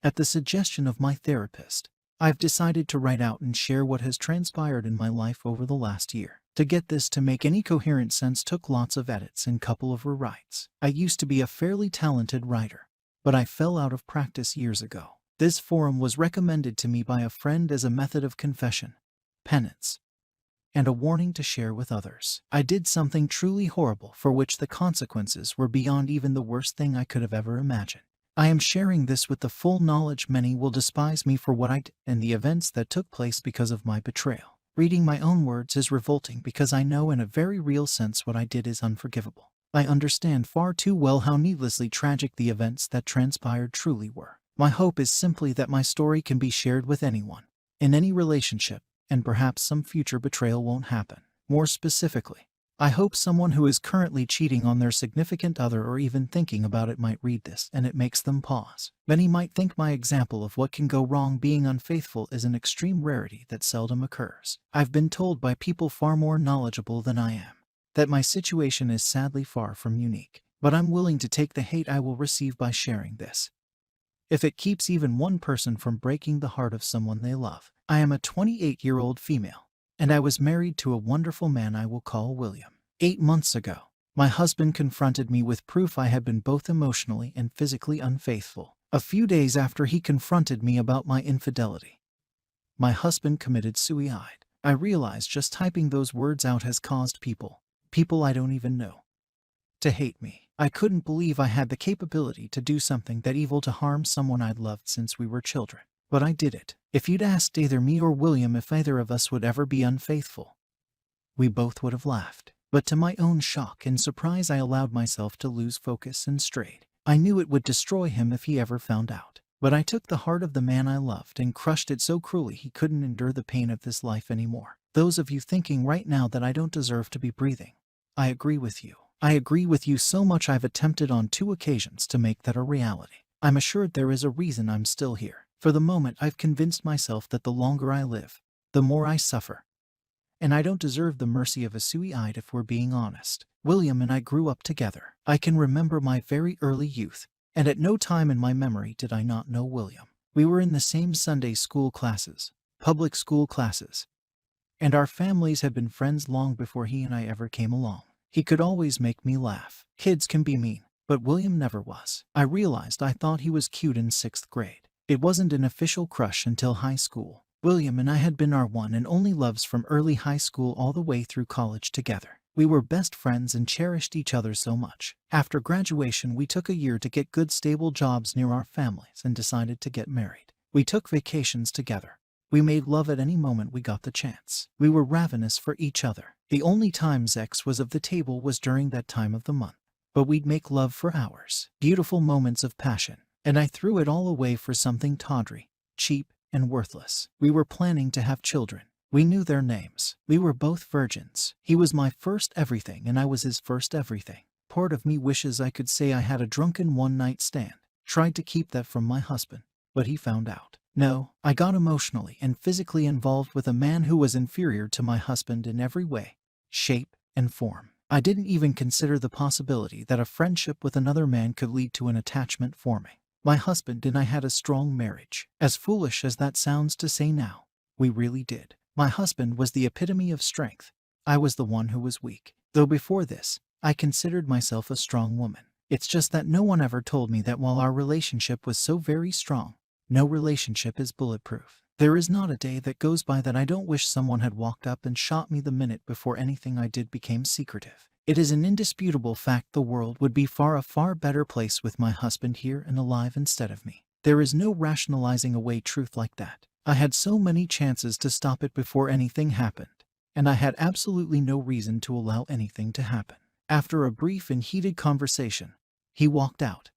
At the suggestion of my therapist, I've decided to write out and share what has transpired in my life over the last year. To get this to make any coherent sense took lots of edits and couple of rewrites. I used to be a fairly talented writer, but I fell out of practice years ago. This forum was recommended to me by a friend as a method of confession, penance, and a warning to share with others. I did something truly horrible for which the consequences were beyond even the worst thing I could have ever imagined. I am sharing this with the full knowledge many will despise me for what I did and the events that took place because of my betrayal. Reading my own words is revolting because I know in a very real sense what I did is unforgivable. I understand far too well how needlessly tragic the events that transpired truly were. My hope is simply that my story can be shared with anyone, in any relationship, and perhaps some future betrayal won't happen. More specifically, I hope someone who is currently cheating on their significant other or even thinking about it might read this and it makes them pause. Many might think my example of what can go wrong being unfaithful is an extreme rarity that seldom occurs. I've been told by people far more knowledgeable than I am that my situation is sadly far from unique, but I'm willing to take the hate I will receive by sharing this, if it keeps even one person from breaking the heart of someone they love. I am a 28-year-old female, and I was married to a wonderful man I will call William. 8 months ago, my husband confronted me with proof I had been both emotionally and physically unfaithful. A few days after he confronted me about my infidelity, my husband committed suicide. I realized just typing those words out has caused people I don't even know, to hate me. I couldn't believe I had the capability to do something that evil to harm someone I'd loved since we were children. But I did it. If you'd asked either me or William if either of us would ever be unfaithful, we both would have laughed. But to my own shock and surprise, I allowed myself to lose focus and strayed. I knew it would destroy him if he ever found out. But I took the heart of the man I loved and crushed it so cruelly he couldn't endure the pain of this life anymore. Those of you thinking right now that I don't deserve to be breathing, I agree with you. I agree with you so much I've attempted on 2 occasions to make that a reality. I'm assured there is a reason I'm still here. For the moment, I've convinced myself that the longer I live, the more I suffer. And I don't deserve the mercy of a suicide if we're being honest. William and I grew up together. I can remember my very early youth, and at no time in my memory did I not know William. We were in the same Sunday school classes, public school classes, and our families had been friends long before he and I ever came along. He could always make me laugh. Kids can be mean, but William never was. I realized I thought he was cute in 6th grade. It wasn't an official crush until high school. William and I had been our one and only loves from early high school all the way through college together. We were best friends and cherished each other so much. After graduation, we took a year to get good stable jobs near our families and decided to get married. We took vacations together. We made love at any moment we got the chance. We were ravenous for each other. The only time sex was of the table was during that time of the month. But we'd make love for hours. Beautiful moments of passion. And I threw it all away for something tawdry, cheap, and worthless. We were planning to have children. We knew their names. We were both virgins. He was my first everything and I was his first everything. Part of me wishes I could say I had a drunken one-night stand. Tried to keep that from my husband, but he found out. No, I got emotionally and physically involved with a man who was inferior to my husband in every way, shape, and form. I didn't even consider the possibility that a friendship with another man could lead to an attachment forming. My husband and I had a strong marriage. As foolish as that sounds to say now, we really did. My husband was the epitome of strength. I was the one who was weak. Though before this, I considered myself a strong woman. It's just that no one ever told me that while our relationship was so very strong, no relationship is bulletproof. There is not a day that goes by that I don't wish someone had walked up and shot me the minute before anything I did became secretive. It is an indisputable fact the world would be a far better place with my husband here and alive instead of me. There is no rationalizing away truth like that. I had so many chances to stop it before anything happened, and I had absolutely no reason to allow anything to happen. After a brief and heated conversation, he walked out,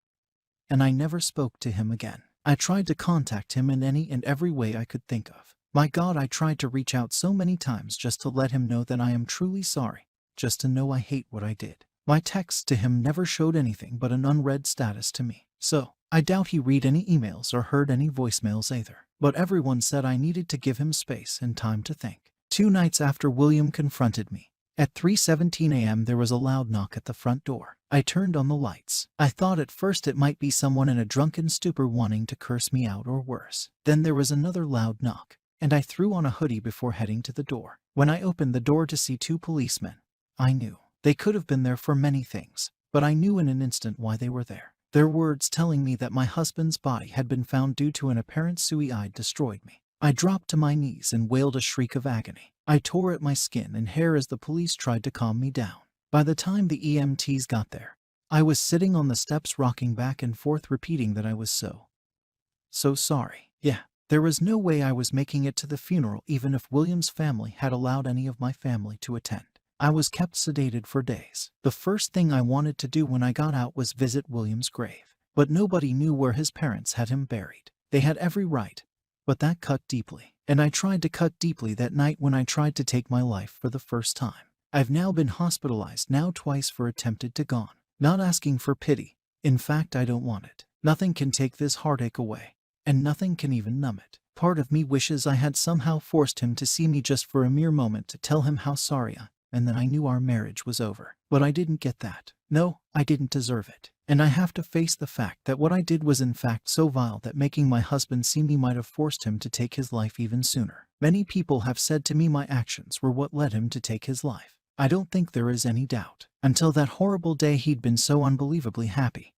and I never spoke to him again. I tried to contact him in any and every way I could think of. My God, I tried to reach out so many times just to let him know that I am truly sorry, just to know I hate what I did. My texts to him never showed anything but an unread status to me. So, I doubt he read any emails or heard any voicemails either. But everyone said I needed to give him space and time to think. 2 nights after William confronted me, at 3:17 a.m. there was a loud knock at the front door. I turned on the lights. I thought at first it might be someone in a drunken stupor wanting to curse me out or worse. Then there was another loud knock, and I threw on a hoodie before heading to the door. When I opened the door to see two policemen, I knew. They could have been there for many things, but I knew in an instant why they were there. Their words telling me that my husband's body had been found due to an apparent suicide destroyed me. I dropped to my knees and wailed a shriek of agony. I tore at my skin and hair as the police tried to calm me down. By the time the EMTs got there, I was sitting on the steps rocking back and forth repeating that I was so sorry. Yeah, there was no way I was making it to the funeral even if William's family had allowed any of my family to attend. I was kept sedated for days. The first thing I wanted to do when I got out was visit William's grave. But nobody knew where his parents had him buried. They had every right, but that cut deeply. And I tried to cut deeply that night when I tried to take my life for the first time. I've now been hospitalized now twice for attempted to gone. Not asking for pity. In fact, I don't want it. Nothing can take this heartache away, and nothing can even numb it. Part of me wishes I had somehow forced him to see me just for a mere moment to tell him how sorry and then I knew our marriage was over. But I didn't get that. No, I didn't deserve it. And I have to face the fact that what I did was in fact so vile that making my husband see me might have forced him to take his life even sooner. Many people have said to me my actions were what led him to take his life. I don't think there is any doubt. Until that horrible day he'd been so unbelievably happy.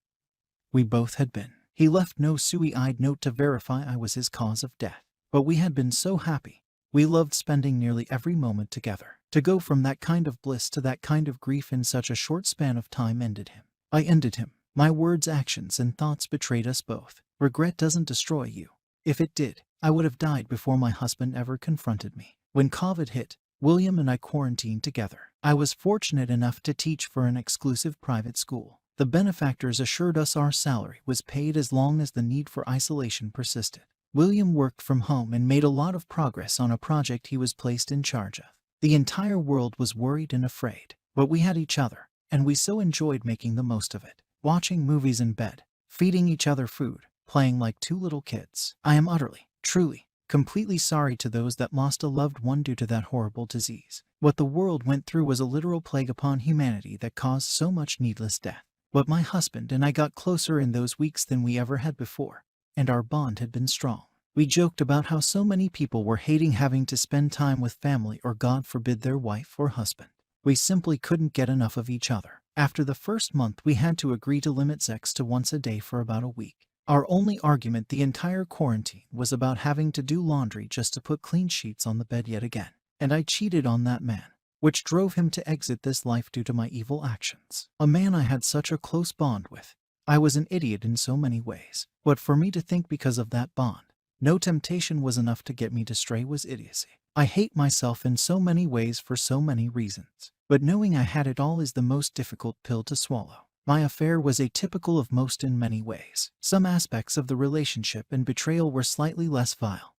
We both had been. He left no suicide note to verify I was his cause of death. But we had been so happy. We loved spending nearly every moment together. To go from that kind of bliss to that kind of grief in such a short span of time ended him. I ended him. My words, actions, and thoughts betrayed us both. Regret doesn't destroy you. If it did, I would have died before my husband ever confronted me. When COVID hit, William and I quarantined together. I was fortunate enough to teach for an exclusive private school. The benefactors assured us our salary was paid as long as the need for isolation persisted. William worked from home and made a lot of progress on a project he was placed in charge of. The entire world was worried and afraid, but we had each other, and we so enjoyed making the most of it. Watching movies in bed, feeding each other food, playing like two little kids. I am utterly, truly, completely sorry to those that lost a loved one due to that horrible disease. What the world went through was a literal plague upon humanity that caused so much needless death. But my husband and I got closer in those weeks than we ever had before, and our bond had been strong. We joked about how so many people were hating having to spend time with family or, God forbid, their wife or husband. We simply couldn't get enough of each other. After the first month, we had to agree to limit sex to once a day for about a week. Our only argument the entire quarantine was about having to do laundry just to put clean sheets on the bed yet again. And I cheated on that man, which drove him to exit this life due to my evil actions. A man I had such a close bond with. I was an idiot in so many ways. But for me to think because of that bond, no temptation was enough to get me to stray was idiocy. I hate myself in so many ways for so many reasons. But knowing I had it all is the most difficult pill to swallow. My affair was atypical of most in many ways. Some aspects of the relationship and betrayal were slightly less vile.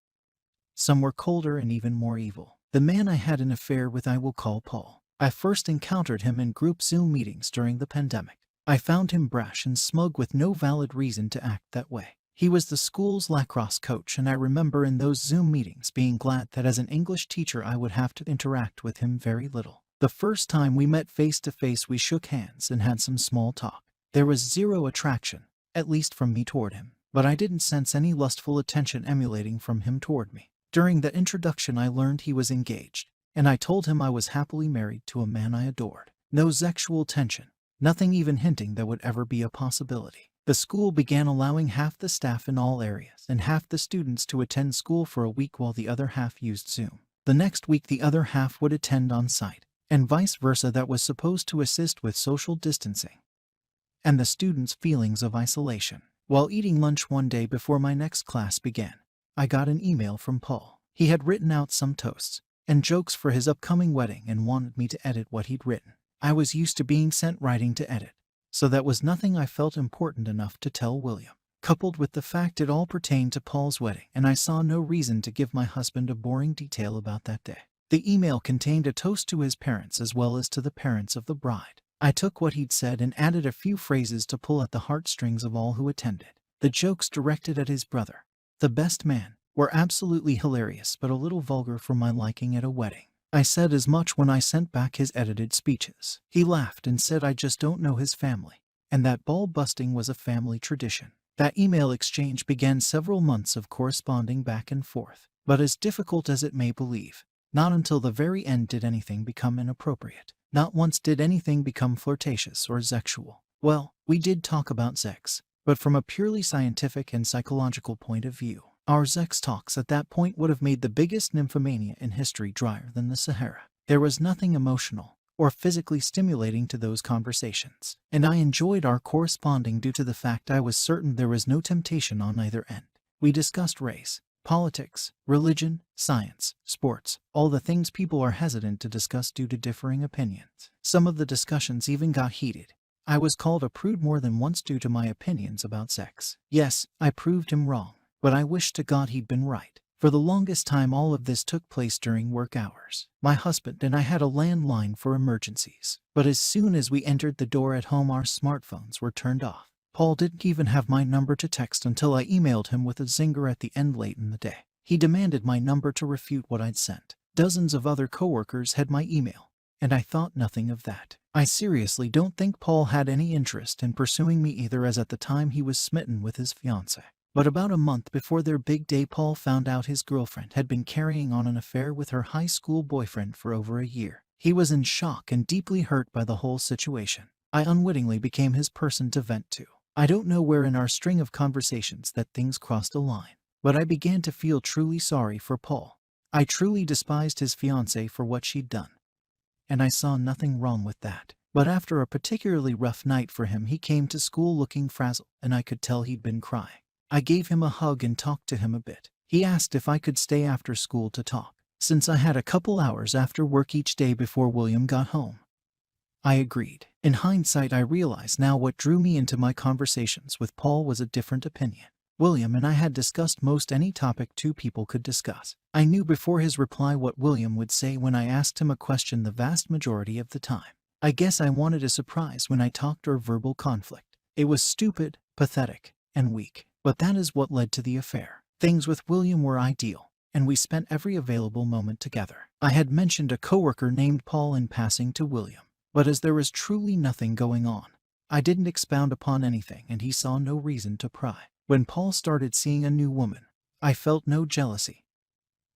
Some were colder and even more evil. The man I had an affair with I will call Paul. I first encountered him in group Zoom meetings during the pandemic. I found him brash and smug with no valid reason to act that way. He was the school's lacrosse coach, and I remember in those Zoom meetings being glad that as an English teacher I would have to interact with him very little. The first time we met face to face, we shook hands and had some small talk. There was zero attraction, at least from me toward him, but I didn't sense any lustful attention emulating from him toward me. During that introduction I learned he was engaged, and I told him I was happily married to a man I adored. No sexual tension, nothing even hinting that would ever be a possibility. The school began allowing half the staff in all areas and half the students to attend school for a week while the other half used Zoom. The next week the other half would attend on site, and vice versa. That was supposed to assist with social distancing and the students' feelings of isolation. While eating lunch one day before my next class began, I got an email from Paul. He had written out some toasts and jokes for his upcoming wedding and wanted me to edit what he'd written. I was used to being sent writing to edit, so that was nothing I felt important enough to tell William. Coupled with the fact it all pertained to Paul's wedding, and I saw no reason to give my husband a boring detail about that day. The email contained a toast to his parents as well as to the parents of the bride. I took what he'd said and added a few phrases to pull at the heartstrings of all who attended. The jokes directed at his brother, the best man, were absolutely hilarious but a little vulgar for my liking at a wedding. I said as much when I sent back his edited speeches. He laughed and said I just don't know his family, and that ball busting was a family tradition. That email exchange began several months of corresponding back and forth, but as difficult as it may believe, not until the very end did anything become inappropriate. Not once did anything become flirtatious or sexual. Well, we did talk about sex, but from a purely scientific and psychological point of view. Our sex talks at that point would have made the biggest nymphomania in history drier than the Sahara. There was nothing emotional or physically stimulating to those conversations, and I enjoyed our corresponding due to the fact I was certain there was no temptation on either end. We discussed race, politics, religion, science, sports, all the things people are hesitant to discuss due to differing opinions. Some of the discussions even got heated. I was called a prude more than once due to my opinions about sex. Yes, I proved him wrong, but I wish to God he'd been right. For the longest time all of this took place during work hours. My husband and I had a landline for emergencies, but as soon as we entered the door at home our smartphones were turned off. Paul didn't even have my number to text until I emailed him with a zinger at the end late in the day. He demanded my number to refute what I'd sent. Dozens of other coworkers had my email, and I thought nothing of that. I seriously don't think Paul had any interest in pursuing me either, as at the time he was smitten with his fiancée. But about a month before their big day, Paul found out his girlfriend had been carrying on an affair with her high school boyfriend for over a year. He was in shock and deeply hurt by the whole situation. I unwittingly became his person to vent to. I don't know where in our string of conversations that things crossed a line, but I began to feel truly sorry for Paul. I truly despised his fiancée for what she'd done, and I saw nothing wrong with that. But after a particularly rough night for him, he came to school looking frazzled, and I could tell he'd been crying. I gave him a hug and talked to him a bit. He asked if I could stay after school to talk, since I had a couple hours after work each day before William got home. I agreed. In hindsight, I realize now what drew me into my conversations with Paul was a different opinion. William and I had discussed most any topic two people could discuss. I knew before his reply what William would say when I asked him a question the vast majority of the time. I guess I wanted a surprise when I talked or verbal conflict. It was stupid, pathetic, and weak. But that is what led to the affair. Things with William were ideal, and we spent every available moment together. I had mentioned a coworker named Paul in passing to William, but as there was truly nothing going on, I didn't expound upon anything, and he saw no reason to pry. When Paul started seeing a new woman, I felt no jealousy,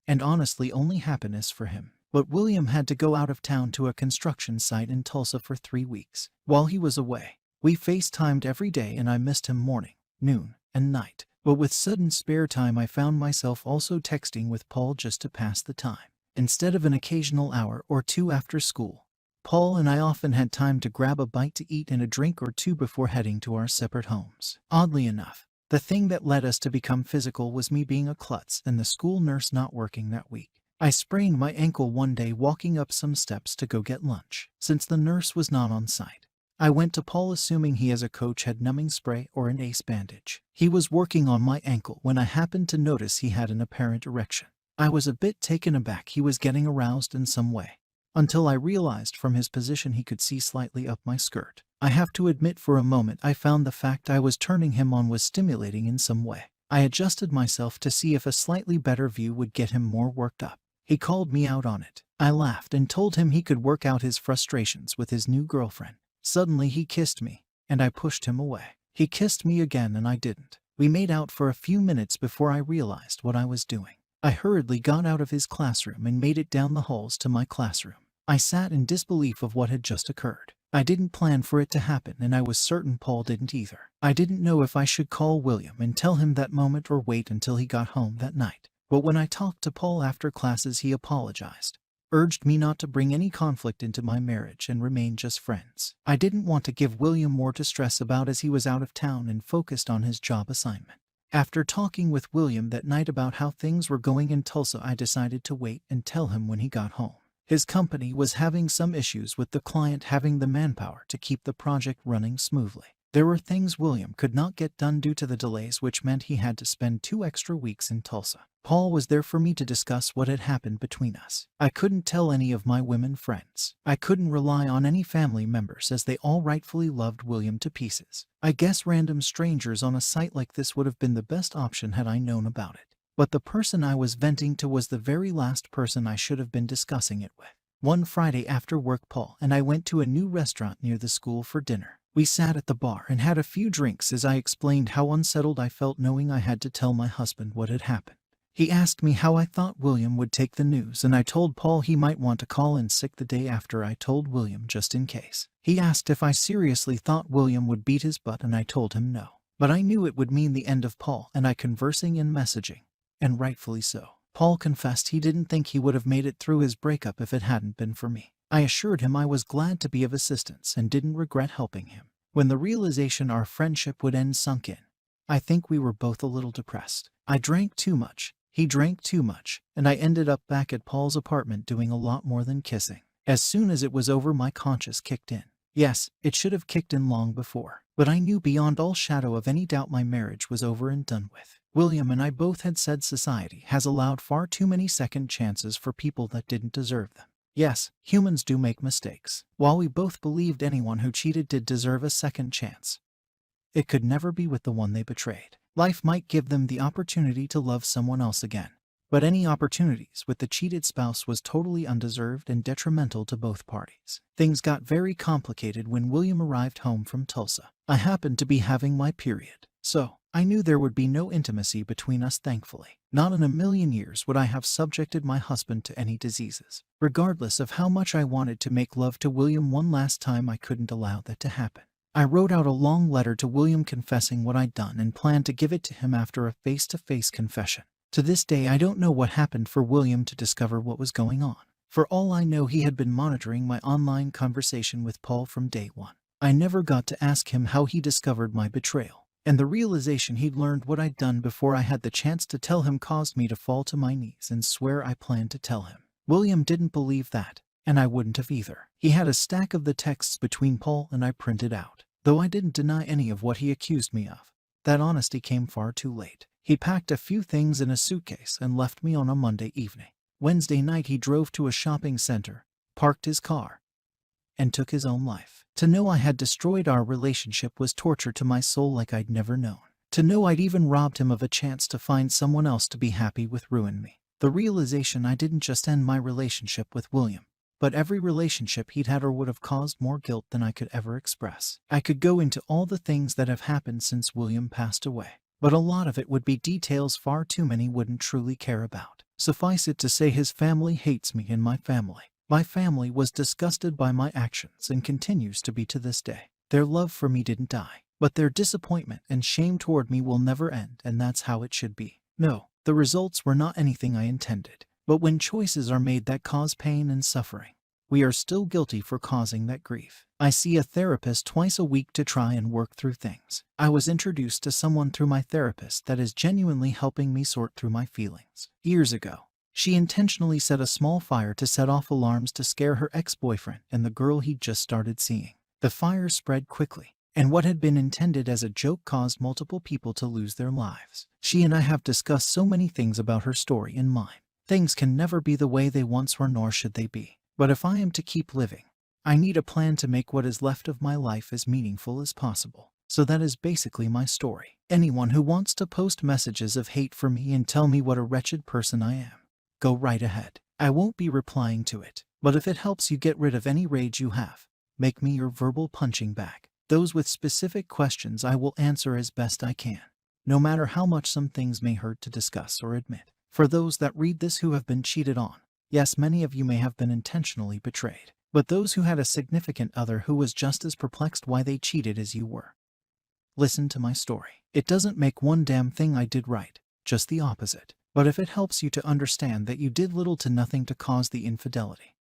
and honestly only happiness for him. But William had to go out of town to a construction site in Tulsa for 3 weeks. While he was away, we FaceTimed every day, and I missed him morning, noon, and night. But with sudden spare time, I found myself also texting with Paul just to pass the time. Instead of an occasional hour or two after school, Paul and I often had time to grab a bite to eat and a drink or two before heading to our separate homes. Oddly enough, the thing that led us to become physical was me being a klutz and the school nurse not working that week. I sprained my ankle one day walking up some steps to go get lunch. Since the nurse was not on site, I went to Paul assuming he as a coach had numbing spray or an ace bandage. He was working on my ankle when I happened to notice he had an apparent erection. I was a bit taken aback. He was getting aroused in some way, until I realized from his position he could see slightly up my skirt. I have to admit, for a moment I found the fact I was turning him on was stimulating in some way. I adjusted myself to see if a slightly better view would get him more worked up. He called me out on it. I laughed and told him he could work out his frustrations with his new girlfriend. Suddenly he kissed me, and I pushed him away. He kissed me again and I didn't. We made out for a few minutes before I realized what I was doing. I hurriedly got out of his classroom and made it down the halls to my classroom. I sat in disbelief of what had just occurred. I didn't plan for it to happen, and I was certain Paul didn't either. I didn't know if I should call William and tell him that moment or wait until he got home that night. But when I talked to Paul after classes, he apologized, urged me not to bring any conflict into my marriage and remain just friends. I didn't want to give William more to stress about as he was out of town and focused on his job assignment. After talking with William that night about how things were going in Tulsa, I decided to wait and tell him when he got home. His company was having some issues with the client having the manpower to keep the project running smoothly. There were things William could not get done due to the delays, which meant he had to spend 2 extra weeks in Tulsa. Paul was there for me to discuss what had happened between us. I couldn't tell any of my women friends. I couldn't rely on any family members, as they all rightfully loved William to pieces. I guess random strangers on a site like this would have been the best option had I known about it. But the person I was venting to was the very last person I should have been discussing it with. One Friday after work, Paul and I went to a new restaurant near the school for dinner. We sat at the bar and had a few drinks as I explained how unsettled I felt knowing I had to tell my husband what had happened. He asked me how I thought William would take the news, and I told Paul he might want to call in sick the day after. I told William just in case. He asked if I seriously thought William would beat his butt, and I told him no. But I knew it would mean the end of Paul and I conversing and messaging. And rightfully so. Paul confessed he didn't think he would have made it through his breakup if it hadn't been for me. I assured him I was glad to be of assistance and didn't regret helping him. When the realization our friendship would end sunk in, I think we were both a little depressed. I drank too much. He drank too much, and I ended up back at Paul's apartment doing a lot more than kissing. As soon as it was over, my conscience kicked in. Yes, it should have kicked in long before, but I knew beyond all shadow of any doubt my marriage was over and done with. William and I both had said society has allowed far too many second chances for people that didn't deserve them. Yes, humans do make mistakes. While we both believed anyone who cheated did deserve a second chance, it could never be with the one they betrayed. Life might give them the opportunity to love someone else again, but any opportunities with the cheated spouse was totally undeserved and detrimental to both parties. Things got very complicated when William arrived home from Tulsa. I happened to be having my period, so I knew there would be no intimacy between us, thankfully. Not in a million years would I have subjected my husband to any diseases. Regardless of how much I wanted to make love to William one last time, I couldn't allow that to happen. I wrote out a long letter to William confessing what I'd done and planned to give it to him after a face-to-face confession. To this day, I don't know what happened for William to discover what was going on. For all I know, he had been monitoring my online conversation with Paul from day one. I never got to ask him how he discovered my betrayal, and the realization he'd learned what I'd done before I had the chance to tell him caused me to fall to my knees and swear I planned to tell him. William didn't believe that, and I wouldn't have either. He had a stack of the texts between Paul and I printed out, though I didn't deny any of what he accused me of. That honesty came far too late. He packed a few things in a suitcase and left me on a Monday evening. Wednesday night he drove to a shopping center, parked his car, and took his own life. To know I had destroyed our relationship was torture to my soul like I'd never known. To know I'd even robbed him of a chance to find someone else to be happy with ruined me. The realization I didn't just end my relationship with William, but every relationship he'd had or would have caused more guilt than I could ever express. I could go into all the things that have happened since William passed away, but a lot of it would be details far too many wouldn't truly care about. Suffice it to say, his family hates me and my family. My family was disgusted by my actions and continues to be to this day. Their love for me didn't die, but their disappointment and shame toward me will never end, and that's how it should be. No, the results were not anything I intended, but when choices are made that cause pain and suffering, we are still guilty for causing that grief. I see a therapist twice a week to try and work through things. I was introduced to someone through my therapist that is genuinely helping me sort through my feelings. Years ago, she intentionally set a small fire to set off alarms to scare her ex-boyfriend and the girl he'd just started seeing. The fire spread quickly, and what had been intended as a joke caused multiple people to lose their lives. She and I have discussed so many things about her story and mine. Things can never be the way they once were, nor should they be. But if I am to keep living, I need a plan to make what is left of my life as meaningful as possible. So that is basically my story. Anyone who wants to post messages of hate for me and tell me what a wretched person I am, go right ahead. I won't be replying to it, but if it helps you get rid of any rage you have, make me your verbal punching bag. Those with specific questions I will answer as best I can, no matter how much some things may hurt to discuss or admit. For those that read this who have been cheated on, yes, many of you may have been intentionally betrayed, but those who had a significant other who was just as perplexed why they cheated as you were, listen to my story. It doesn't make one damn thing I did right, just the opposite. But if it helps you to understand that you did little to nothing to cause the infidelity,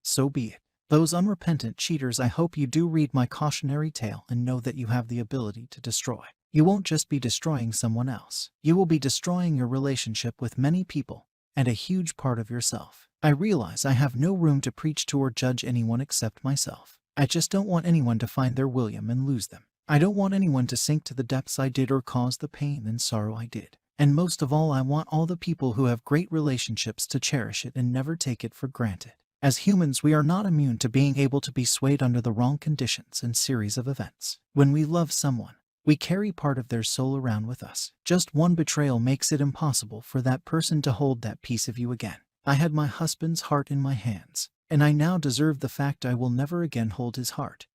so be it. Those unrepentant cheaters, I hope you do read my cautionary tale and know that you have the ability to destroy. You won't just be destroying someone else. You will be destroying your relationship with many people and a huge part of yourself. I realize I have no room to preach to or judge anyone except myself. I just don't want anyone to find their William and lose them. I don't want anyone to sink to the depths I did or cause the pain and sorrow I did. And most of all, I want all the people who have great relationships to cherish it and never take it for granted. As humans, we are not immune to being able to be swayed under the wrong conditions and series of events. When we love someone, We carry part of their soul around with us. Just one betrayal makes it impossible for that person to hold that piece of you again. I had my husband's heart in my hands, and I now deserve the fact I will never again hold his heart.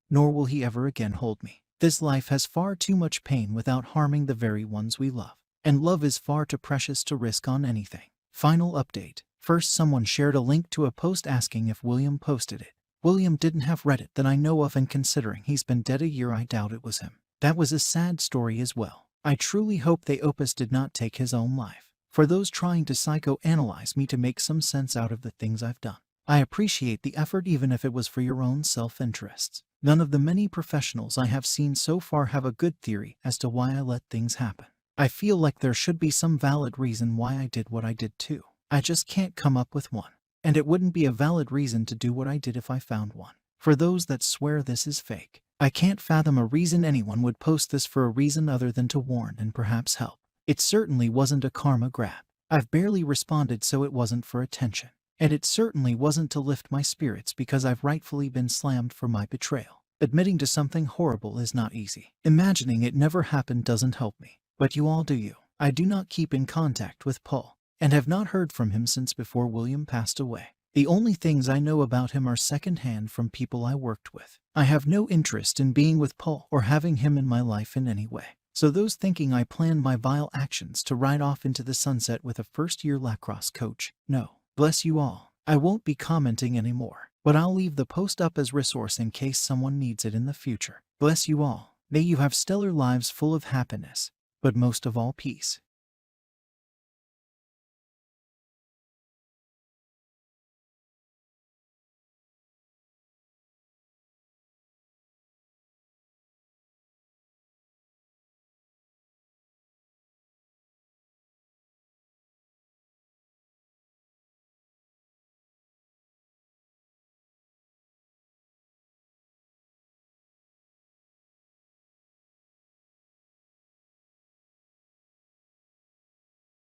Nor will he ever again hold me. This life has far too much pain without harming the very ones we love. And love is far too precious to risk on anything. Final update. First, someone shared a link to a post asking if William posted it. William didn't have Reddit that I know of, and considering he's been dead a year, I doubt it was him. That was a sad story as well. I truly hope the Opus did not take his own life. For those trying to psychoanalyze me to make some sense out of the things I've done, I appreciate the effort, even if it was for your own self-interests. None of the many professionals I have seen so far have a good theory as to why I let things happen. I feel like there should be some valid reason why I did what I did too. I just can't come up with one. And it wouldn't be a valid reason to do what I did if I found one. For those that swear this is fake, I can't fathom a reason anyone would post this for a reason other than to warn and perhaps help. It certainly wasn't a karma grab. I've barely responded, so it wasn't for attention. And it certainly wasn't to lift my spirits, because I've rightfully been slammed for my betrayal. Admitting to something horrible is not easy. Imagining it never happened doesn't help me. But you all do you. I do not keep in contact with Paul, and have not heard from him since before William passed away. The only things I know about him are secondhand from people I worked with. I have no interest in being with Paul or having him in my life in any way. So those thinking I planned my vile actions to ride off into the sunset with a first-year lacrosse coach, no. Bless you all. I won't be commenting anymore, but I'll leave the post up as resource in case someone needs it in the future. Bless you all. May you have stellar lives full of happiness, but most of all peace.